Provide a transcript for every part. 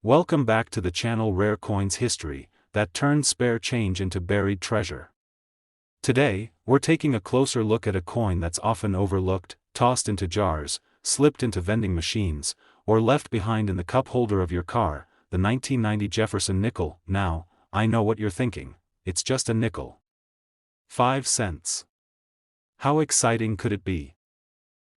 Welcome back to the channel Rare Coins History, that turns spare change into buried treasure. Today, we're taking a closer look at a coin that's often overlooked, tossed into jars, slipped into vending machines, or left behind in the cup holder of your car, the 1990 Jefferson Nickel. Now, I know what you're thinking, it's just a nickel. 5 cents. How exciting could it be?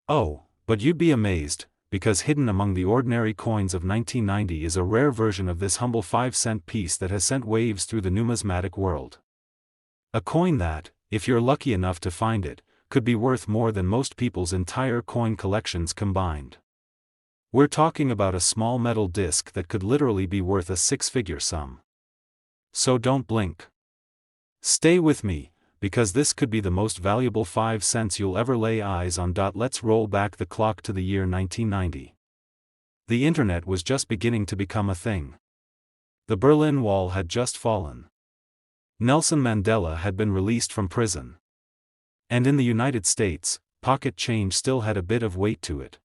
Oh, but you'd be amazed, because hidden among the ordinary coins of 1990 is a rare version of this humble 5-cent piece that has sent waves through the numismatic world. A coin that, if you're lucky enough to find it, could be worth more than most people's entire coin collections combined. We're talking about a small metal disc that could literally be worth a six-figure sum. So don't blink. Stay with me, because this could be the most valuable 5 cents you'll ever lay eyes on. Let's roll back the clock to the year 1990. The internet was just beginning to become a thing. The Berlin Wall had just fallen. Nelson Mandela had been released from prison. And in the United States, pocket change still had a bit of weight to it.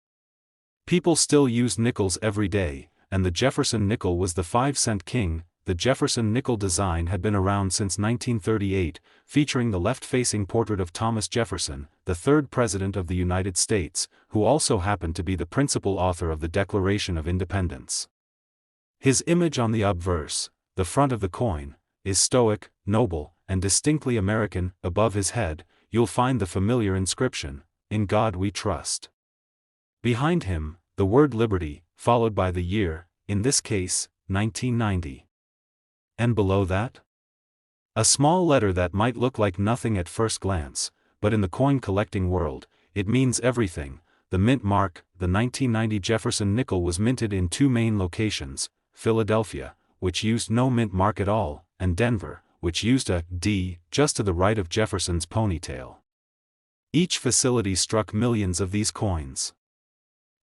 People still used nickels every day, and the Jefferson nickel was the 5-cent king. The Jefferson nickel design had been around since 1938, featuring the left-facing portrait of Thomas Jefferson, the third President of the United States, who also happened to be the principal author of the Declaration of Independence. His image on the obverse, the front of the coin, is stoic, noble, and distinctly American. Above his head, you'll find the familiar inscription, "In God We Trust." Behind him, the word liberty, followed by the year, in this case, 1990. And below that? A small letter that might look like nothing at first glance, but in the coin collecting world, it means everything. The mint mark. The 1990 Jefferson nickel was minted in two main locations: Philadelphia, which used no mint mark at all, and Denver, which used a D just to the right of Jefferson's ponytail. Each facility struck millions of these coins.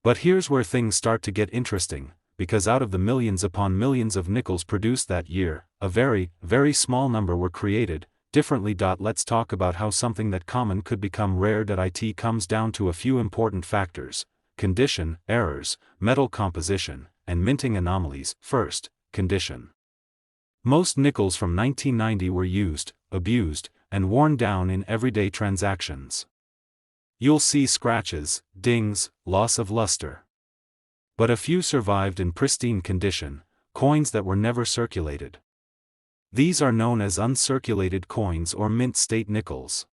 But here's where things start to get interesting, because out of the millions upon millions of nickels produced that year, a very, very small number were created differently. Let's talk about how something that common could become rare. It comes down to a few important factors: condition, errors, metal composition, and minting anomalies. First, condition. Most nickels from 1990 were used, abused, and worn down in everyday transactions. You'll see scratches, dings, loss of luster. But a few survived in pristine condition, coins that were never circulated. These are known as uncirculated coins or mint-state nickels.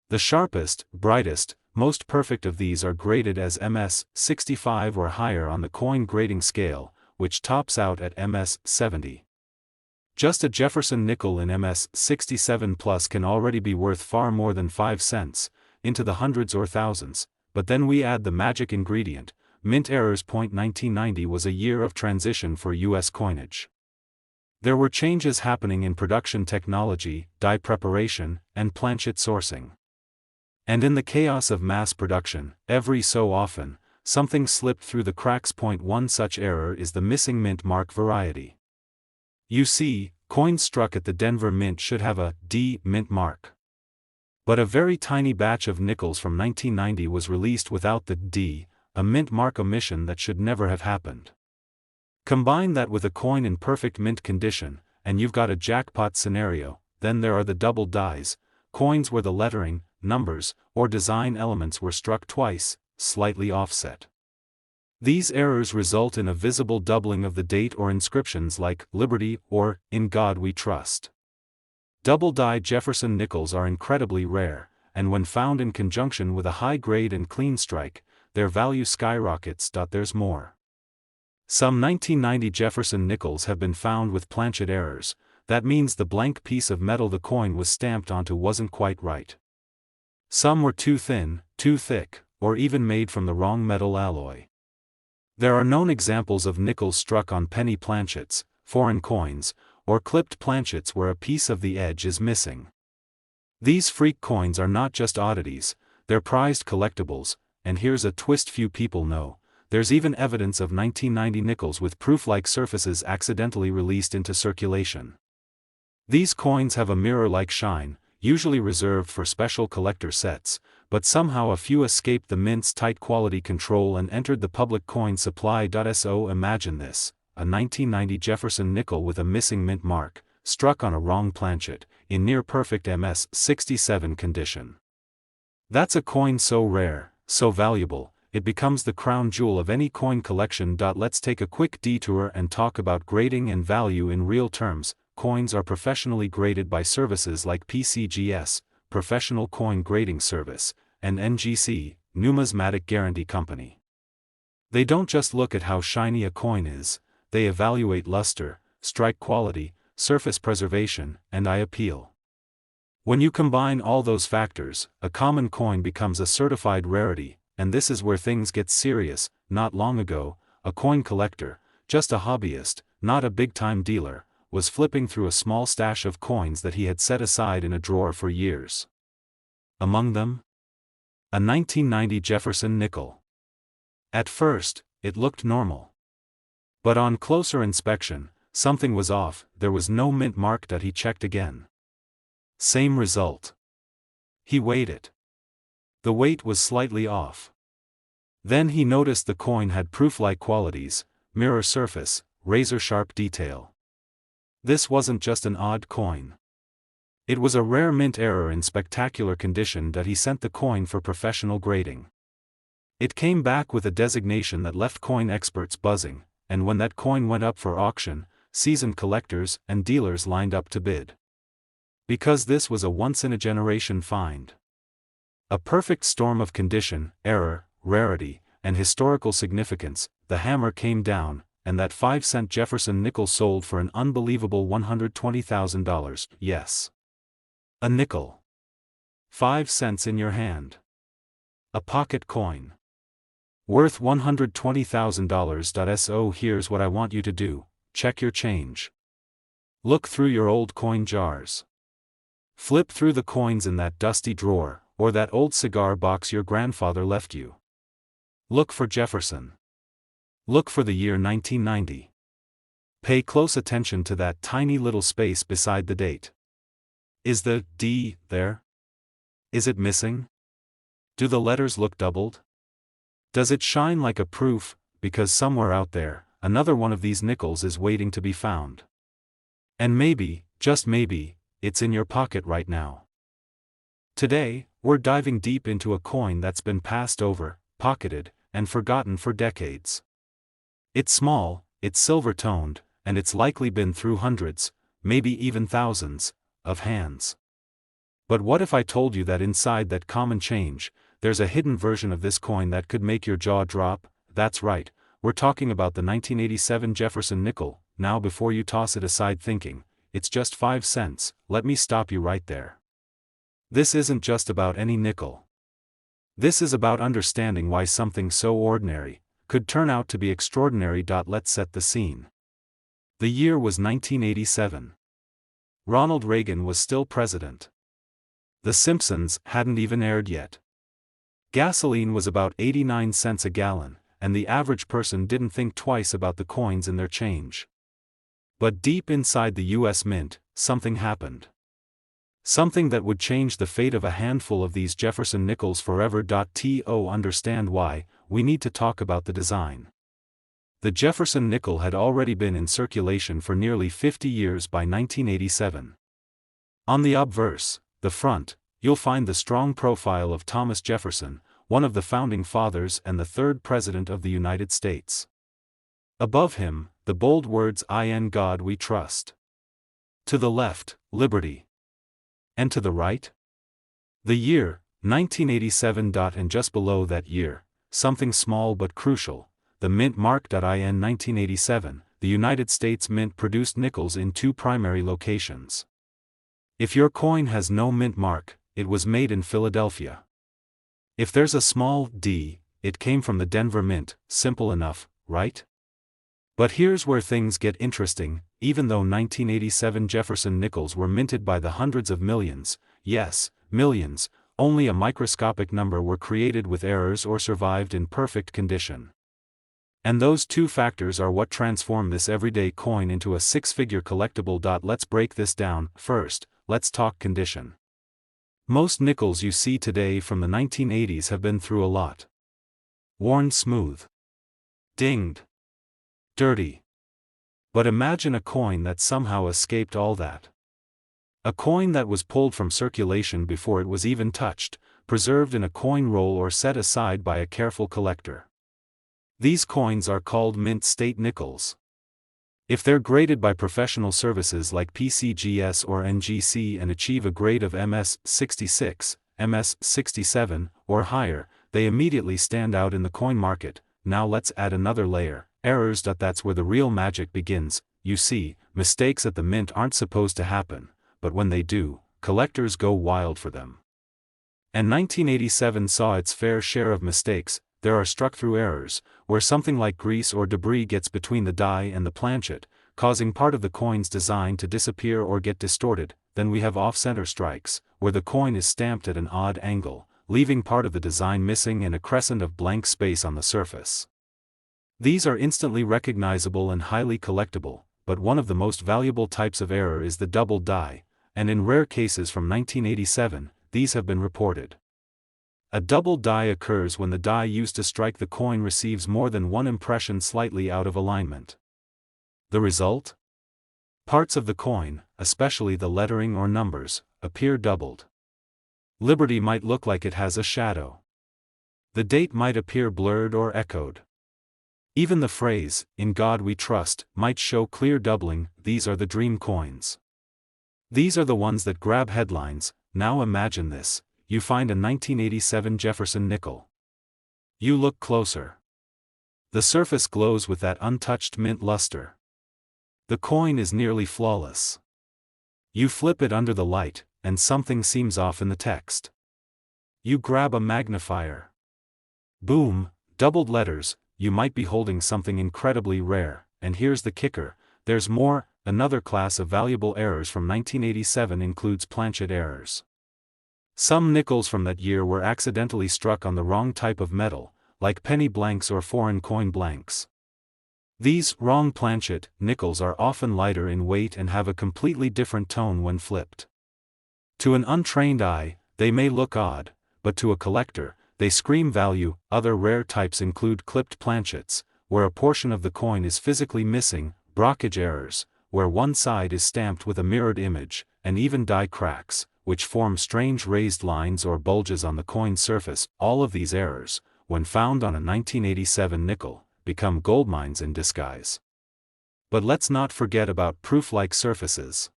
The sharpest, brightest, most perfect of these are graded as MS 65 or higher on the coin grading scale, which tops out at MS 70. Just a Jefferson nickel in MS 67 plus can already be worth far more than 5 cents, into the hundreds or thousands, but then we add the magic ingredient, mint errors. 1990 was a year of transition for U.S. coinage. There were changes happening in production technology, die preparation, and planchet sourcing. And in the chaos of mass production, every so often, something slipped through the cracks. One such error is the missing mint mark variety. You see, coins struck at the Denver Mint should have a D mint mark. But a very tiny batch of nickels from 1990 was released without the D, a mint mark omission that should never have happened. Combine that with a coin in perfect mint condition, and you've got a jackpot scenario. Then there are the double dies, coins where the lettering, numbers, or design elements were struck twice, slightly offset. These errors result in a visible doubling of the date or inscriptions like Liberty or In God We Trust. Double-die Jefferson nickels are incredibly rare, and when found in conjunction with a high-grade and clean strike, their value skyrockets. There's more. Some 1990 Jefferson nickels have been found with planchet errors. That means the blank piece of metal the coin was stamped onto wasn't quite right. Some were too thin, too thick, or even made from the wrong metal alloy. There are known examples of nickels struck on penny planchets, foreign coins, or clipped planchets where a piece of the edge is missing. These freak coins are not just oddities, they're prized collectibles, and here's a twist few people know: there's even evidence of 1990 nickels with proof-like surfaces accidentally released into circulation. These coins have a mirror-like shine, usually reserved for special collector sets, but somehow a few escaped the mint's tight quality control and entered the public coin supply. So imagine this: a 1990 Jefferson nickel with a missing mint mark, struck on a wrong planchet, in near-perfect MS-67 condition. That's a coin so rare, so valuable, it becomes the crown jewel of any coin collection. Let's take a quick detour and talk about grading and value in real terms. Coins are professionally graded by services like PCGS, Professional Coin Grading Service, and NGC, Numismatic Guarantee Company. They don't just look at how shiny a coin is, they evaluate luster, strike quality, surface preservation, and eye appeal. When you combine all those factors, a common coin becomes a certified rarity, and this is where things get serious. Not long ago, a coin collector, just a hobbyist, not a big-time dealer, was flipping through a small stash of coins that he had set aside in a drawer for years. Among them, a 1990 Jefferson nickel. At first, it looked normal. But on closer inspection, something was off. There was no mint mark. He checked again. Same result. He weighed it. The weight was slightly off. Then he noticed the coin had proof-like qualities, mirror surface, razor-sharp detail. This wasn't just an odd coin. It was a rare mint error in spectacular condition. He sent the coin for professional grading. It came back with a designation that left coin experts buzzing, and when that coin went up for auction, seasoned collectors and dealers lined up to bid. Because this was a once-in-a-generation find. A perfect storm of condition, error, rarity, and historical significance. The hammer came down, and that 5-cent Jefferson nickel sold for an unbelievable $120,000. Yes. A nickel. 5 cents in your hand. A pocket coin. Worth $120,000. So here's what I want you to do: check your change. Look through your old coin jars. Flip through the coins in that dusty drawer, or that old cigar box your grandfather left you. Look for Jefferson. Look for the year 1990. Pay close attention to that tiny little space beside the date. Is the D there? Is it missing? Do the letters look doubled? Does it shine like a proof, because somewhere out there, another one of these nickels is waiting to be found? And maybe, just maybe, it's in your pocket right now. Today, we're diving deep into a coin that's been passed over, pocketed, and forgotten for decades. It's small, it's silver-toned, and it's likely been through hundreds, maybe even thousands, of hands. But what if I told you that inside that common change, there's a hidden version of this coin that could make your jaw drop? That's right, we're talking about the 1987 Jefferson nickel. Now before you toss it aside thinking, it's just 5 cents, let me stop you right there. This isn't just about any nickel. This is about understanding why something so ordinary could turn out to be extraordinary. Let's set the scene. The year was 1987. Ronald Reagan was still president. The Simpsons hadn't even aired yet. Gasoline was about 89 cents a gallon, and the average person didn't think twice about the coins in their change. But deep inside the US Mint, something happened. Something that would change the fate of a handful of these Jefferson nickels forever. To understand why, we need to talk about the design. The Jefferson nickel had already been in circulation for nearly 50 years by 1987. On the obverse, the front, you'll find the strong profile of Thomas Jefferson, one of the founding fathers and the third President of the United States. Above him, the bold words "In God We Trust." To the left, Liberty. And to the right? The year, 1987. And just below that year, something small but crucial, the mint mark. In 1987, the United States Mint produced nickels in 2 primary locations. If your coin has no mint mark, it was made in Philadelphia. If there's a small d, it came from the Denver Mint. Simple enough, right? But here's where things get interesting. Even though 1987 Jefferson nickels were minted by the hundreds of millions, yes, millions, only a microscopic number were created with errors or survived in perfect condition. And those 2 factors are what transform this everyday coin into a 6-figure collectible. Let's break this down. First, let's talk condition. Most nickels you see today from the 1980s have been through a lot. Worn smooth. Dinged. Dirty. But imagine a coin that somehow escaped all that. A coin that was pulled from circulation before it was even touched, preserved in a coin roll or set aside by a careful collector. These coins are called mint state nickels. If they're graded by professional services like PCGS or NGC and achieve a grade of MS66, MS67, or higher, they immediately stand out in the coin market. Now let's add another layer, errors. That's where the real magic begins. You see, mistakes at the mint aren't supposed to happen, but when they do, collectors go wild for them. And 1987 saw its fair share of mistakes. There are struck-through errors, where something like grease or debris gets between the die and the planchet, causing part of the coin's design to disappear or get distorted. Then we have off-center strikes, where the coin is stamped at an odd angle, leaving part of the design missing and a crescent of blank space on the surface. These are instantly recognizable and highly collectible, but one of the most valuable types of error is the double die, and in rare cases from 1987, these have been reported. A double die occurs when the die used to strike the coin receives more than one impression slightly out of alignment. The result? Parts of the coin, especially the lettering or numbers, appear doubled. Liberty might look like it has a shadow. The date might appear blurred or echoed. Even the phrase, "In God We Trust," might show clear doubling. These are the dream coins. These are the ones that grab headlines. Now imagine this. You find a 1987 Jefferson Nickel. You look closer. The surface glows with that untouched mint luster. The coin is nearly flawless. You flip it under the light, and something seems off in the text. You grab a magnifier. Boom, doubled letters. You might be holding something incredibly rare, and here's the kicker, there's more. Another class of valuable errors from 1987 includes planchet errors. Some nickels from that year were accidentally struck on the wrong type of metal, like penny blanks or foreign coin blanks. These wrong planchet nickels are often lighter in weight and have a completely different tone when flipped. To an untrained eye, they may look odd, but to a collector, they scream value. Other rare types include clipped planchets, where a portion of the coin is physically missing, brockage errors, where one side is stamped with a mirrored image, and even die cracks, which form strange raised lines or bulges on the coin's surface. All of these errors, when found on a 1987 nickel, become goldmines in disguise. But let's not forget about proof-like surfaces.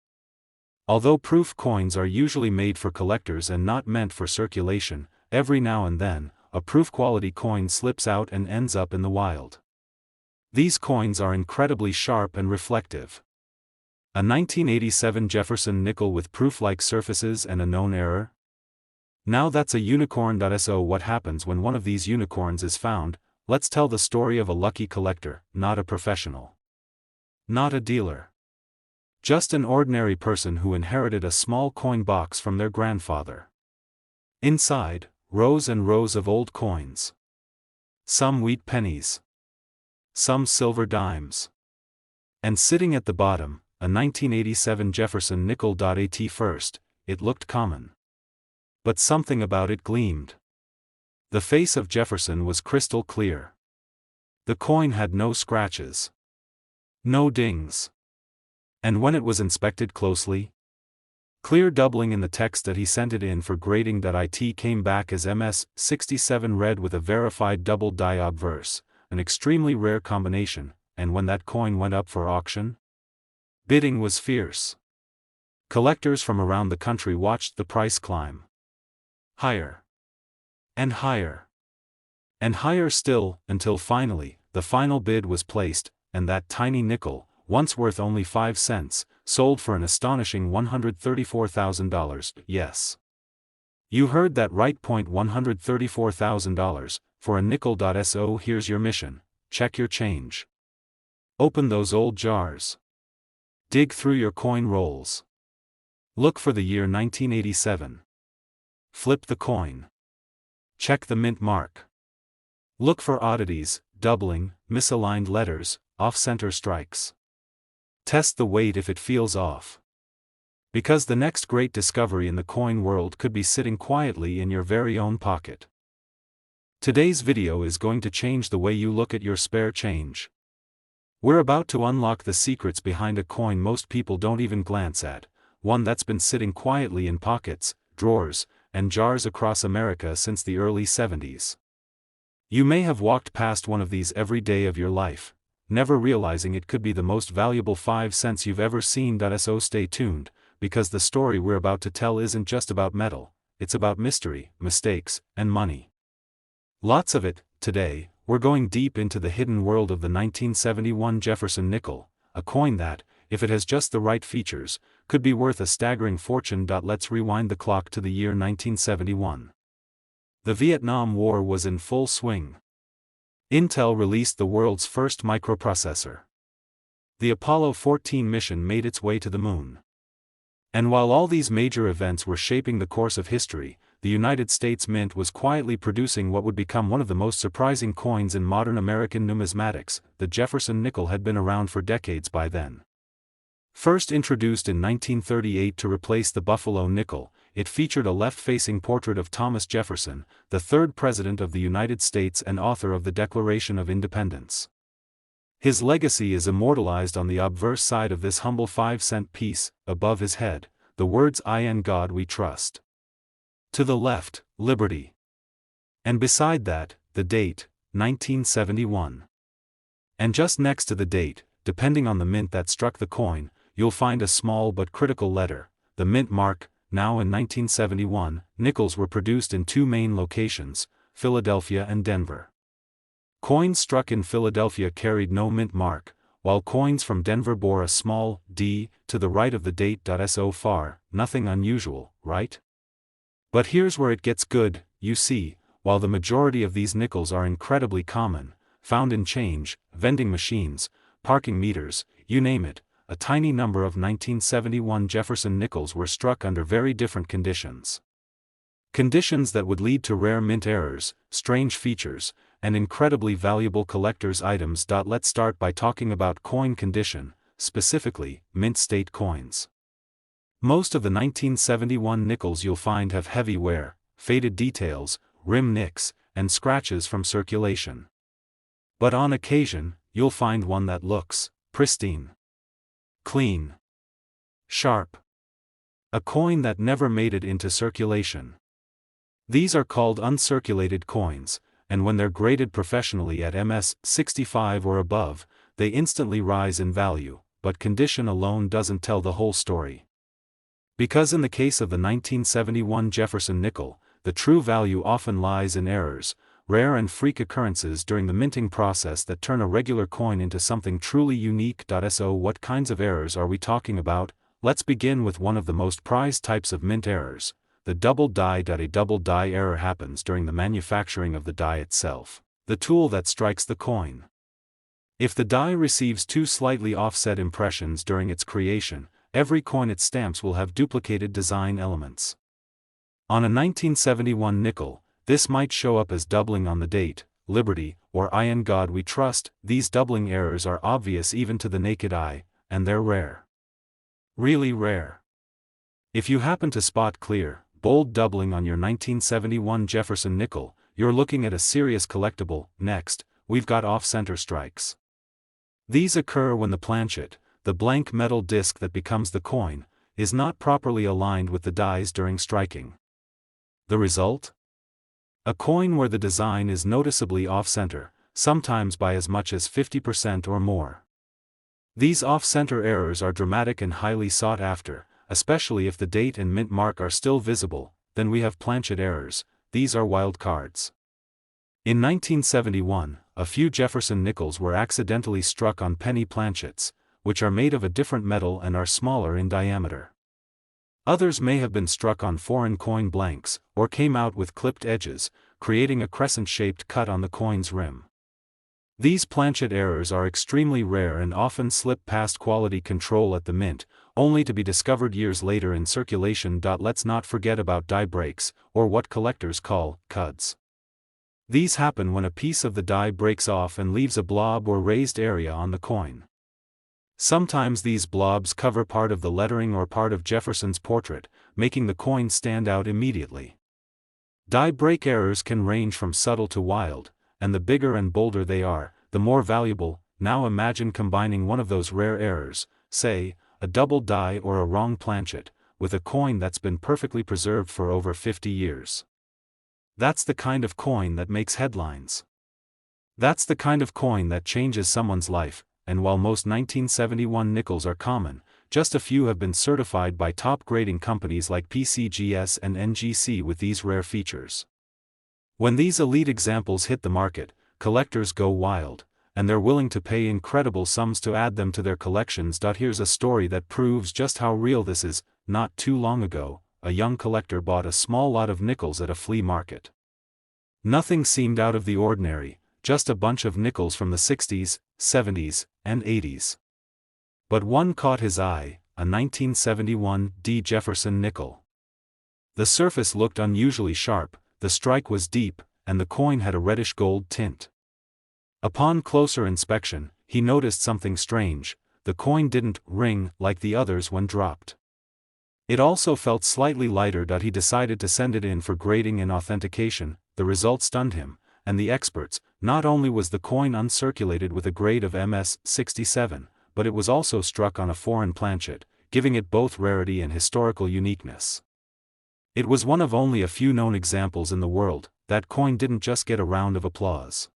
Although proof coins are usually made for collectors and not meant for circulation, every now and then, a proof-quality coin slips out and ends up in the wild. These coins are incredibly sharp and reflective. A 1987 Jefferson Nickel with proof-like surfaces and a known error? Now that's a unicorn. So what happens when one of these unicorns is found? Let's tell the story of a lucky collector, not a professional. Not a dealer. Just an ordinary person who inherited a small coin box from their grandfather. Inside, rows and rows of old coins. Some wheat pennies. Some silver dimes. And sitting at the bottom, a 1987 Jefferson Nickel. At first, it looked common. But something about it gleamed. The face of Jefferson was crystal clear. The coin had no scratches. No dings. And when it was inspected closely, clear doubling in the text that he sent it in for grading. It came back as MS67 red with a verified double die obverse, an extremely rare combination, and when that coin went up for auction, bidding was fierce. Collectors from around the country watched the price climb. Higher. And higher. And higher still, until finally, the final bid was placed, and that tiny nickel, once worth only 5 cents, sold for an astonishing $134,000. Yes. You heard that right. $134,000, for a nickel. So here's your mission, check your change. Open those old jars. Dig through your coin rolls. Look for the year 1987. Flip the coin. Check the mint mark. Look for oddities, doubling, misaligned letters, off-center strikes. Test the weight if it feels off. Because the next great discovery in the coin world could be sitting quietly in your very own pocket. Today's video is going to change the way you look at your spare change. We're about to unlock the secrets behind a coin most people don't even glance at, one that's been sitting quietly in pockets, drawers, and jars across America since the early 70s. You may have walked past one of these every day of your life, never realizing it could be the most valuable 5 cents you've ever seen. So stay tuned, because the story we're about to tell isn't just about metal, it's about mystery, mistakes, and money. Lots of it. Today, we're going deep into the hidden world of the 1971 Jefferson Nickel, a coin that, if it has just the right features, could be worth a staggering fortune. Let's rewind the clock to the year 1971. The Vietnam War was in full swing. Intel released the world's first microprocessor. The Apollo 14 mission made its way to the moon. And while all these major events were shaping the course of history, the United States Mint was quietly producing what would become one of the most surprising coins in modern American numismatics. The Jefferson nickel had been around for decades by then. First introduced in 1938 to replace the Buffalo nickel, it featured a left-facing portrait of Thomas Jefferson, the third President of the United States and author of the Declaration of Independence. His legacy is immortalized on the obverse side of this humble 5-cent piece. Above his head, the words "In God We Trust." To the left, Liberty. And beside that, the date, 1971. And just next to the date, depending on the mint that struck the coin, you'll find a small but critical letter, the mint mark. Now in 1971, nickels were produced in 2 main locations, Philadelphia and Denver. Coins struck in Philadelphia carried no mint mark, while coins from Denver bore a small D to the right of the date. So far, nothing unusual, right? But here's where it gets good. You see, while the majority of these nickels are incredibly common, found in change, vending machines, parking meters, you name it, a tiny number of 1971 Jefferson nickels were struck under very different conditions. Conditions that would lead to rare mint errors, strange features, and incredibly valuable collector's items. Let's start by talking about coin condition, specifically, mint state coins. Most of the 1971 nickels you'll find have heavy wear, faded details, rim nicks, and scratches from circulation. But on occasion, you'll find one that looks pristine. Clean. Sharp. A coin that never made it into circulation. These are called uncirculated coins, and when they're graded professionally at MS 65 or above, they instantly rise in value, but condition alone doesn't tell the whole story. Because in the case of the 1971 Jefferson nickel, the true value often lies in errors, rare and freak occurrences during the minting process that turn a regular coin into something truly unique. So what kinds of errors are we talking about? Let's begin with one of the most prized types of mint errors, the double die. A double die error happens during the manufacturing of the die itself, the tool that strikes the coin. If the die receives 2 slightly offset impressions during its creation, every coin it stamps will have duplicated design elements. On a 1971 nickel, this might show up as doubling on the date, Liberty, or In God We Trust. These doubling errors are obvious even to the naked eye, and they're rare. Really rare. If you happen to spot clear, bold doubling on your 1971 Jefferson nickel, you're looking at a serious collectible. Next, we've got off-center strikes. These occur when the planchet, the blank metal disc that becomes the coin, is not properly aligned with the dies during striking. The result? A coin where the design is noticeably off-center, sometimes by as much as 50% or more. These off-center errors are dramatic and highly sought after, especially if the date and mint mark are still visible. Then we have planchet errors. These are wild cards. In 1971, a few Jefferson nickels were accidentally struck on penny planchets, which are made of a different metal and are smaller in diameter. Others may have been struck on foreign coin blanks, or came out with clipped edges, creating a crescent-shaped cut on the coin's rim. These planchet errors are extremely rare and often slip past quality control at the mint, only to be discovered years later in circulation. Let's not forget about die breaks, or what collectors call cuds. These happen when a piece of the die breaks off and leaves a blob or raised area on the coin. Sometimes these blobs cover part of the lettering or part of Jefferson's portrait, making the coin stand out immediately. Die break errors can range from subtle to wild, and the bigger and bolder they are, the more valuable. Now imagine combining one of those rare errors, say, a double die or a wrong planchet, with a coin that's been perfectly preserved for over 50 years. That's the kind of coin that makes headlines. That's the kind of coin that changes someone's life, and while most 1971 nickels are common, just a few have been certified by top grading companies like PCGS and NGC with these rare features. When these elite examples hit the market, collectors go wild, and they're willing to pay incredible sums to add them to their collections. Here's a story that proves just how real this is. Not too long ago, a young collector bought a small lot of nickels at a flea market. Nothing seemed out of the ordinary, just a bunch of nickels from the 60s, 70s, and 80s. But one caught his eye, a 1971 Jefferson Nickel. The surface looked unusually sharp, the strike was deep, and the coin had a reddish gold tint. Upon closer inspection, he noticed something strange: the coin didn't ring like the others when dropped. It also felt slightly lighter. He decided to send it in for grading and authentication. The result stunned him and the experts. Not only was the coin uncirculated with a grade of MS 67, but it was also struck on a foreign planchet, giving it both rarity and historical uniqueness. It was one of only a few known examples in the world. That coin didn't just get a round of applause.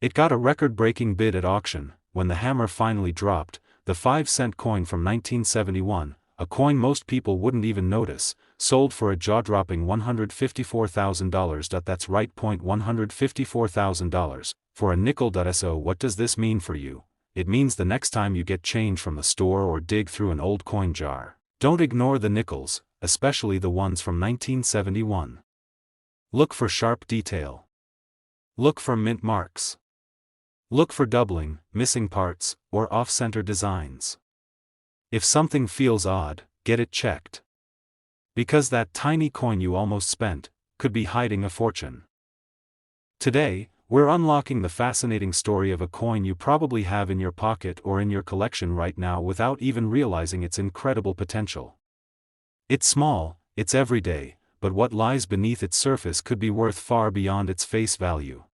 It got a record-breaking bid at auction. When the hammer finally dropped, the 5-cent coin from 1971, a coin most people wouldn't even notice, sold for a jaw-dropping $154,000. That's right, $154,000, for a nickel. So what does this mean for you? It means the next time you get change from the store or dig through an old coin jar, don't ignore the nickels, especially the ones from 1971. Look for sharp detail. Look for mint marks. Look for doubling, missing parts, or off-center designs. If something feels odd, get it checked. Because that tiny coin you almost spent could be hiding a fortune. Today, we're unlocking the fascinating story of a coin you probably have in your pocket or in your collection right now without even realizing its incredible potential. It's small, it's everyday, but what lies beneath its surface could be worth far beyond its face value.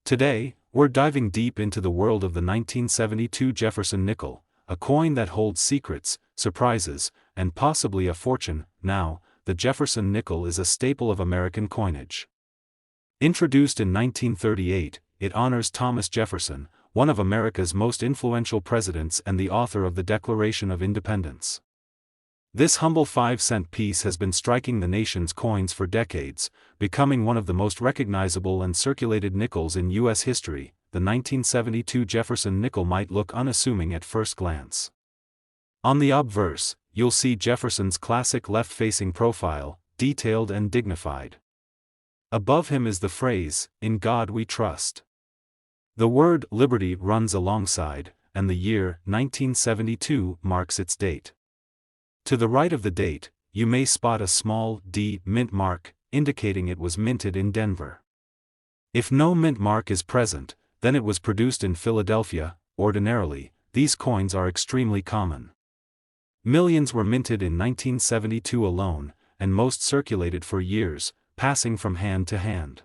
Today, we're diving deep into the world of the 1972 Jefferson Nickel, a coin that holds secrets, surprises, and possibly a fortune. Now, the Jefferson Nickel is a staple of American coinage. Introduced in 1938, it honors Thomas Jefferson, one of America's most influential presidents and the author of the Declaration of Independence. This humble 5-cent piece has been striking the nation's coins for decades, becoming one of the most recognizable and circulated nickels in U.S. history. The 1972 Jefferson Nickel might look unassuming at first glance. On the obverse, you'll see Jefferson's classic left-facing profile, detailed and dignified. Above him is the phrase, "In God We Trust." The word liberty runs alongside, and the year 1972 marks its date. To the right of the date, you may spot a small D mint mark, indicating it was minted in Denver. If no mint mark is present, then it was produced in Philadelphia. Ordinarily, these coins are extremely common. Millions were minted in 1972 alone, and most circulated for years, passing from hand to hand.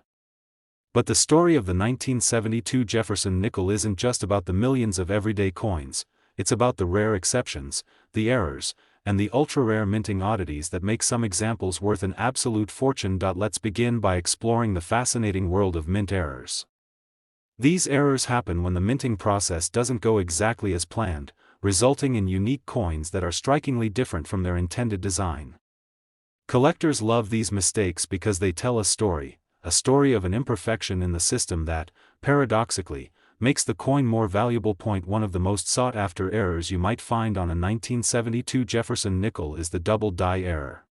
But the story of the 1972 Jefferson Nickel isn't just about the millions of everyday coins, it's about the rare exceptions, the errors, and the ultra-rare minting oddities that make some examples worth an absolute fortune. Let's begin by exploring the fascinating world of mint errors. These errors happen when the minting process doesn't go exactly as planned, resulting in unique coins that are strikingly different from their intended design. Collectors love these mistakes because they tell a story of an imperfection in the system that, paradoxically, makes the coin more valuable. One of the most sought-after errors you might find on a 1972 Jefferson Nickel is the double die error.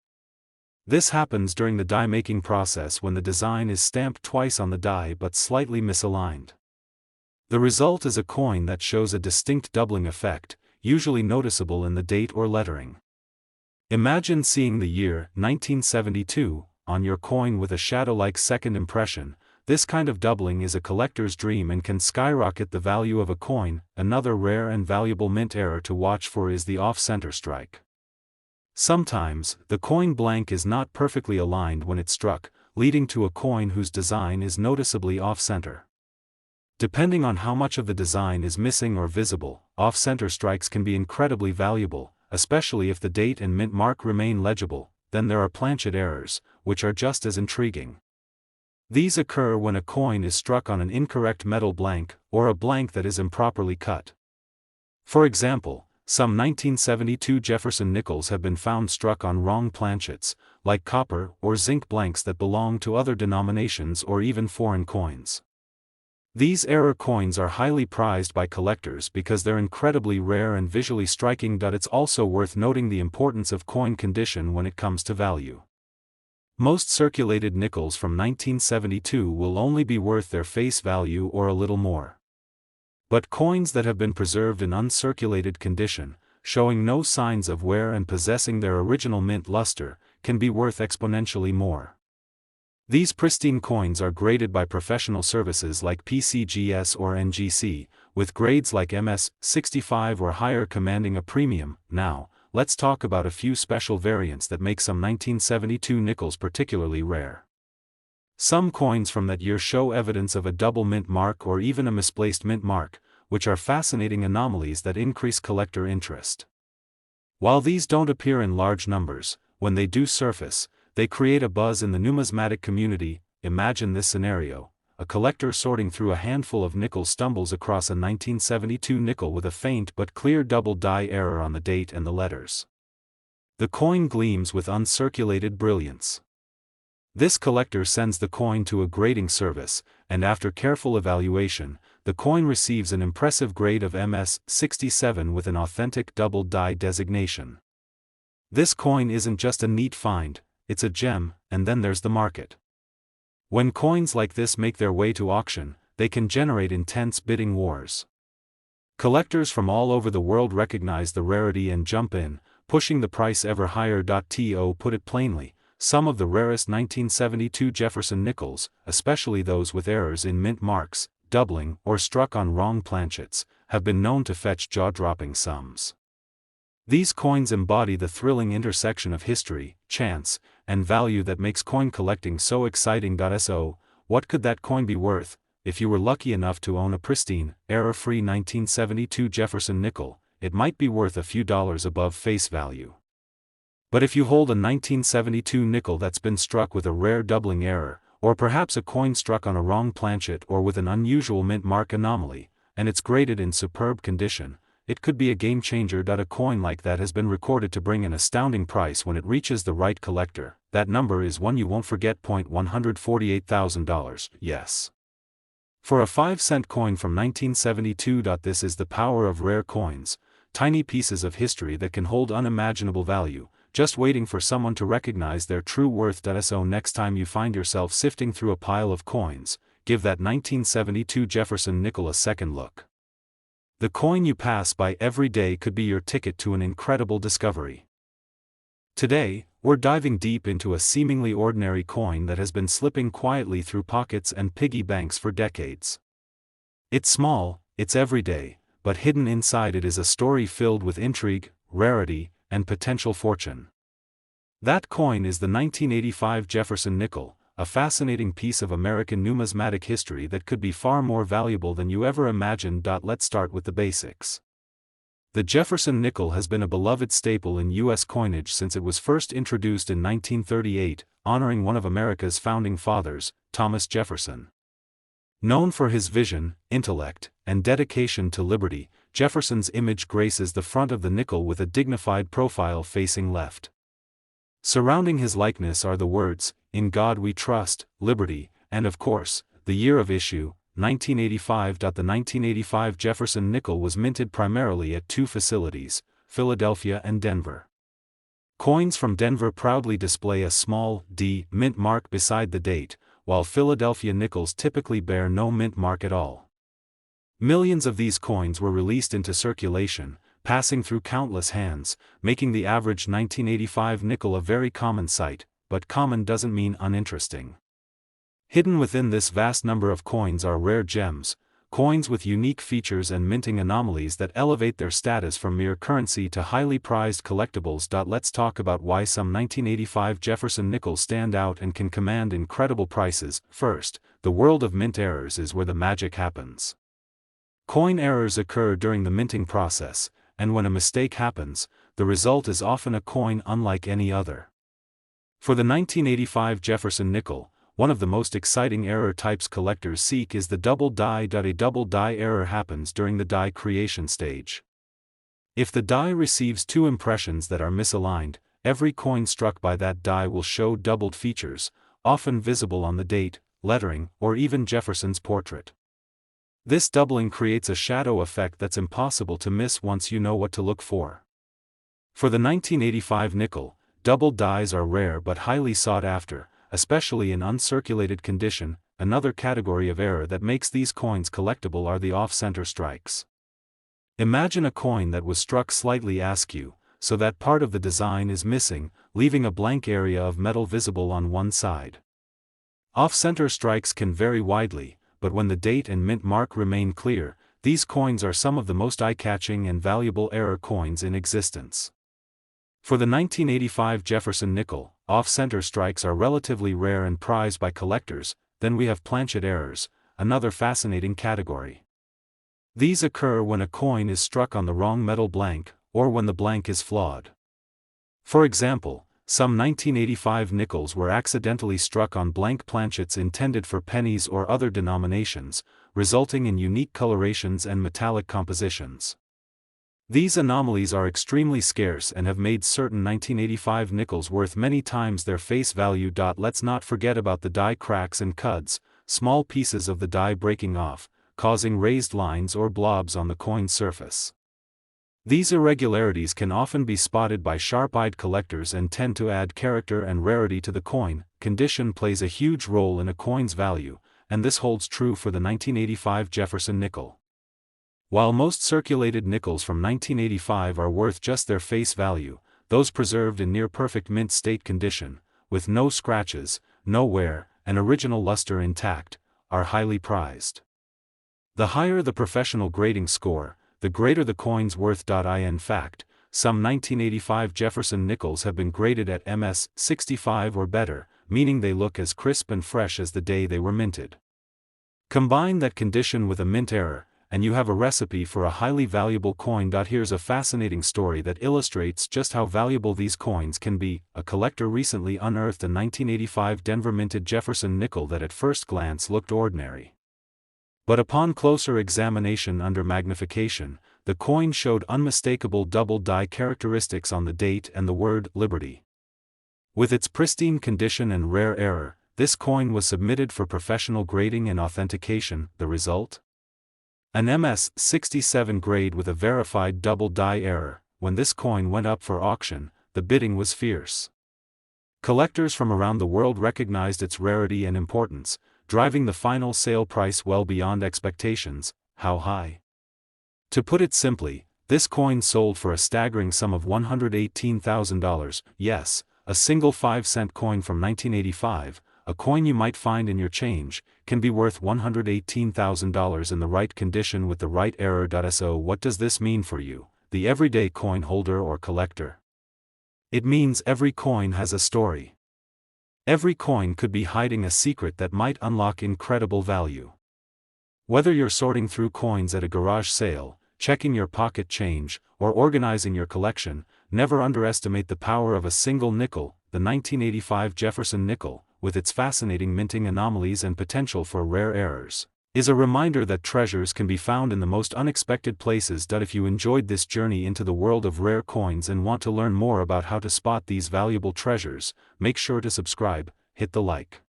This happens during the die-making process when the design is stamped twice on the die but slightly misaligned. The result is a coin that shows a distinct doubling effect, usually noticeable in the date or lettering. Imagine seeing the year 1972 on your coin with a shadow-like second impression. This kind of doubling is a collector's dream and can skyrocket the value of a coin. Another rare and valuable mint error to watch for is the off-center strike. Sometimes, the coin blank is not perfectly aligned when it's struck, leading to a coin whose design is noticeably off-center. Depending on how much of the design is missing or visible, off-center strikes can be incredibly valuable, especially if the date and mint mark remain legible. Then there are planchet errors, which are just as intriguing. These occur when a coin is struck on an incorrect metal blank, or a blank that is improperly cut. For example, some 1972 Jefferson nickels have been found struck on wrong planchets, like copper or zinc blanks that belong to other denominations or even foreign coins. These error coins are highly prized by collectors because they're incredibly rare and visually striking. It's also worth noting the importance of coin condition when it comes to value. Most circulated nickels from 1972 will only be worth their face value or a little more. But coins that have been preserved in uncirculated condition, showing no signs of wear and possessing their original mint luster, can be worth exponentially more. These pristine coins are graded by professional services like PCGS or NGC, with grades like MS 65 or higher commanding a premium. Now, let's talk about a few special variants that make some 1972 nickels particularly rare. Some coins from that year show evidence of a double mint mark or even a misplaced mint mark, which are fascinating anomalies that increase collector interest. While these don't appear in large numbers, when they do surface, they create a buzz in the numismatic community. Imagine this scenario: a collector sorting through a handful of nickels stumbles across a 1972 nickel with a faint but clear double die error on the date and the letters. The coin gleams with uncirculated brilliance. This collector sends the coin to a grading service, and after careful evaluation, the coin receives an impressive grade of MS 67 with an authentic double die designation. This coin isn't just a neat find, it's a gem. And then there's the market. When coins like this make their way to auction, they can generate intense bidding wars. Collectors from all over the world recognize the rarity and jump in, pushing the price ever higher. To put it plainly, some of the rarest 1972 Jefferson nickels, especially those with errors in mint marks, doubling, or struck on wrong planchets, have been known to fetch jaw-dropping sums. These coins embody the thrilling intersection of history, chance, and value that makes coin collecting so exciting. So, what could that coin be worth? If you were lucky enough to own a pristine, error-free 1972 Jefferson nickel, it might be worth a few dollars above face value. But if you hold a 1972 nickel that's been struck with a rare doubling error, or perhaps a coin struck on a wrong planchet or with an unusual mint mark anomaly, and it's graded in superb condition, it could be a game changer. A coin like that has been recorded to bring an astounding price when it reaches the right collector. That number is one you won't forget. $148,000, yes. For a 5-cent coin from 1972. This is the power of rare coins, tiny pieces of history that can hold unimaginable value, just waiting for someone to recognize their true worth. So next time you find yourself sifting through a pile of coins, give that 1972 Jefferson nickel a second look. The coin you pass by every day could be your ticket to an incredible discovery. Today, we're diving deep into a seemingly ordinary coin that has been slipping quietly through pockets and piggy banks for decades. It's small, it's everyday, but hidden inside it is a story filled with intrigue, rarity, and potential fortune. That coin is the 1985 Jefferson nickel, a fascinating piece of American numismatic history that could be far more valuable than you ever imagined. Let's start with the basics. The Jefferson nickel has been a beloved staple in U.S. coinage since it was first introduced in 1938, honoring one of America's founding fathers, Thomas Jefferson. Known for his vision, intellect, and dedication to liberty, Jefferson's image graces the front of the nickel with a dignified profile facing left. Surrounding his likeness are the words, "In God We Trust," "Liberty," and of course, the year of issue, 1985. The 1985 Jefferson nickel was minted primarily at two facilities, Philadelphia and Denver. Coins from Denver proudly display a small D mint mark beside the date, while Philadelphia nickels typically bear no mint mark at all. Millions of these coins were released into circulation, passing through countless hands, making the average 1985 nickel a very common sight, but common doesn't mean uninteresting. Hidden within this vast number of coins are rare gems, coins with unique features and minting anomalies that elevate their status from mere currency to highly prized collectibles. Let's talk about why some 1985 Jefferson nickels stand out and can command incredible prices. First, the world of mint errors is where the magic happens. Coin errors occur during the minting process, and when a mistake happens, the result is often a coin unlike any other. For the 1985 Jefferson Nickel, one of the most exciting error types collectors seek is the double die. A double die error happens during the die creation stage. If the die receives two impressions that are misaligned, every coin struck by that die will show doubled features, often visible on the date, lettering, or even Jefferson's portrait. This doubling creates a shadow effect that's impossible to miss once you know what to look for. For the 1985 nickel, double dies are rare but highly sought after, especially in uncirculated condition. Another category of error that makes these coins collectible are the off-center strikes. Imagine a coin that was struck slightly askew, so that part of the design is missing, leaving a blank area of metal visible on one side. Off-center strikes can vary widely, but when the date and mint mark remain clear, these coins are some of the most eye-catching and valuable error coins in existence. For the 1985 Jefferson Nickel, off-center strikes are relatively rare and prized by collectors. Then we have planchet errors, another fascinating category. These occur when a coin is struck on the wrong metal blank, or when the blank is flawed. For example, some 1985 nickels were accidentally struck on blank planchets intended for pennies or other denominations, resulting in unique colorations and metallic compositions. These anomalies are extremely scarce and have made certain 1985 nickels worth many times their face value. Let's not forget about the die cracks and cuds, small pieces of the die breaking off, causing raised lines or blobs on the coin surface. These irregularities can often be spotted by sharp-eyed collectors and tend to add character and rarity to the coin. Condition plays a huge role in a coin's value, and this holds true for the 1985 Jefferson Nickel. While most circulated nickels from 1985 are worth just their face value, those preserved in near-perfect mint state condition, with no scratches, no wear, and original luster intact, are highly prized. The higher the professional grading score, the greater the coin's worth. In fact, some 1985 Jefferson nickels have been graded at MS 65 or better, meaning they look as crisp and fresh as the day they were minted. Combine that condition with a mint error, and you have a recipe for a highly valuable coin. Here's a fascinating story that illustrates just how valuable these coins can be. A collector recently unearthed a 1985 Denver minted Jefferson nickel that at first glance looked ordinary. But upon closer examination under magnification, the coin showed unmistakable double die characteristics on the date and the word Liberty. With its pristine condition and rare error, this coin was submitted for professional grading and authentication. The result? An MS 67 grade with a verified double die error. When this coin went up for auction, the bidding was fierce. Collectors from around the world recognized its rarity and importance, driving the final sale price well beyond expectations. How high? To put it simply, this coin sold for a staggering sum of $118,000. Yes, a single 5-cent coin from 1985, a coin you might find in your change, can be worth $118,000 in the right condition with the right error. So what does this mean for you, the everyday coin holder or collector? It means every coin has a story. Every coin could be hiding a secret that might unlock incredible value. Whether you're sorting through coins at a garage sale, checking your pocket change, or organizing your collection, never underestimate the power of a single nickel. The 1985 Jefferson Nickel, with its fascinating minting anomalies and potential for rare errors, is a reminder that treasures can be found in the most unexpected places. If you enjoyed this journey into the world of rare coins and want to learn more about how to spot these valuable treasures, make sure to subscribe, hit the like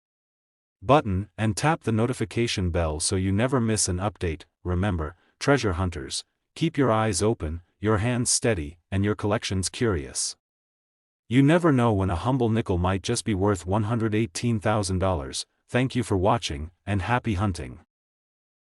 button, and tap the notification bell so you never miss an update. Remember, treasure hunters, keep your eyes open, your hands steady, and your collections curious. You never know when a humble nickel might just be worth $118,000. Thank you for watching, and happy hunting.